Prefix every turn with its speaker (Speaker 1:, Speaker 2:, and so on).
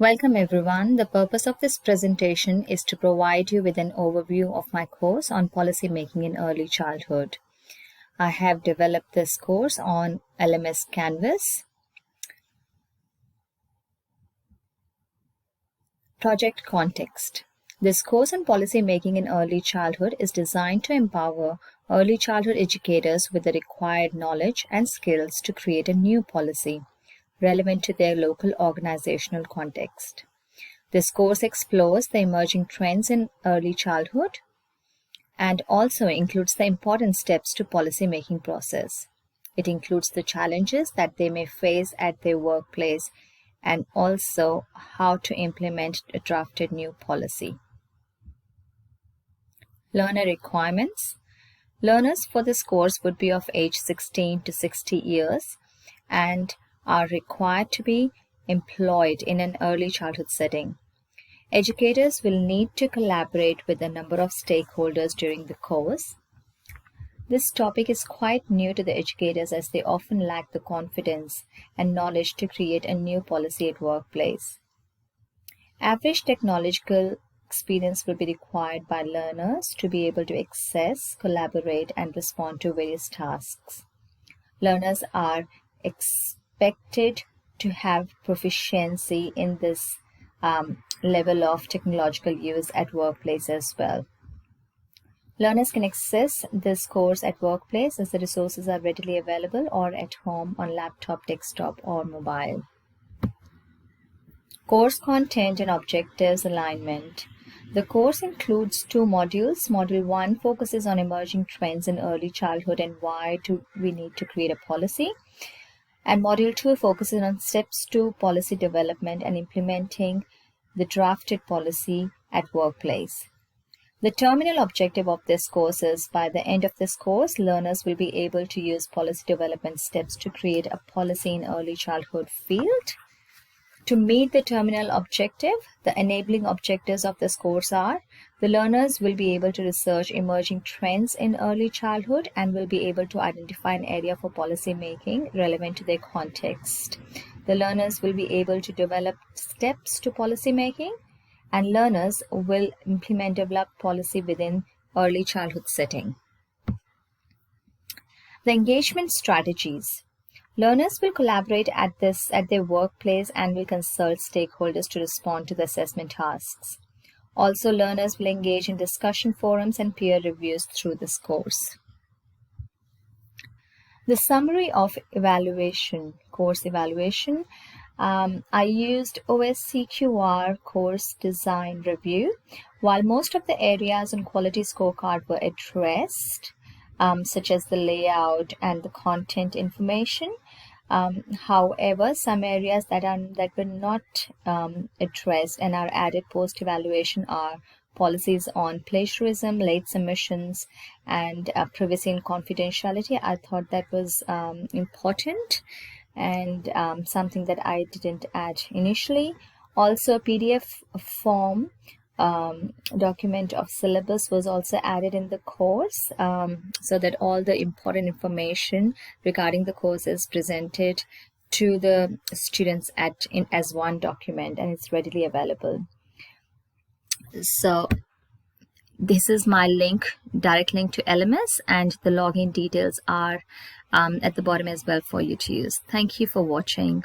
Speaker 1: Welcome everyone. The purpose of this presentation is to provide you with an overview of my course on policy making in early childhood. I have developed this course on LMS Canvas. Project context. This course on policy making in early childhood is designed to empower early childhood educators with the required knowledge and skills to create a new policy relevant to their local organizational context. This course explores the emerging trends in early childhood and also includes the important steps to policy-making process. It includes the challenges that they may face at their workplace and also how to implement a drafted new policy. Learner requirements. Learners for this course would be of age 16 to 60 years and are required to be employed in an early childhood setting. Educators will need to collaborate with a number of stakeholders during the course. This topic is quite new to the educators as they often lack the confidence and knowledge to create a new policy at workplace. Average technological experience will be required by learners to be able to access, collaborate, and respond to various tasks. Learners are expected to have proficiency in this level of technological use at workplace as well. Learners can access this course at workplace as the resources are readily available or at home on laptop, desktop, or mobile. Course content and objectives alignment. The course includes 2 modules. Module 1 focuses on emerging trends in early childhood and why we need to create a policy. And Module 2 focuses on steps to policy development and implementing the drafted policy at workplace. The terminal objective of this course is by the end of this course, learners will be able to use policy development steps to create a policy in early childhood field. To meet the terminal objective, the enabling objectives of this course are: the learners will be able to research emerging trends in early childhood and will be able to identify an area for policy making relevant to their context. The learners will be able to develop steps to policy making, and learners will develop policy within early childhood setting. The engagement strategies. Learners will collaborate at their workplace and will consult stakeholders to respond to the assessment tasks. Also, learners will engage in discussion forums and peer reviews through this course. The summary of course evaluation. I used OSCQR course design review. While most of the areas on quality scorecard were addressed, such as the layout and the content information. However, some areas that were not addressed and are added post-evaluation are policies on plagiarism, late submissions, and privacy and confidentiality. I thought that was important and something that I didn't add initially. Also, a PDF form document of syllabus was also added in the course so that all the important information regarding the course is presented to the students as one document, and it's readily available. So this is my direct link to LMS, and the login details are at the bottom as well for you to use. Thank you for watching.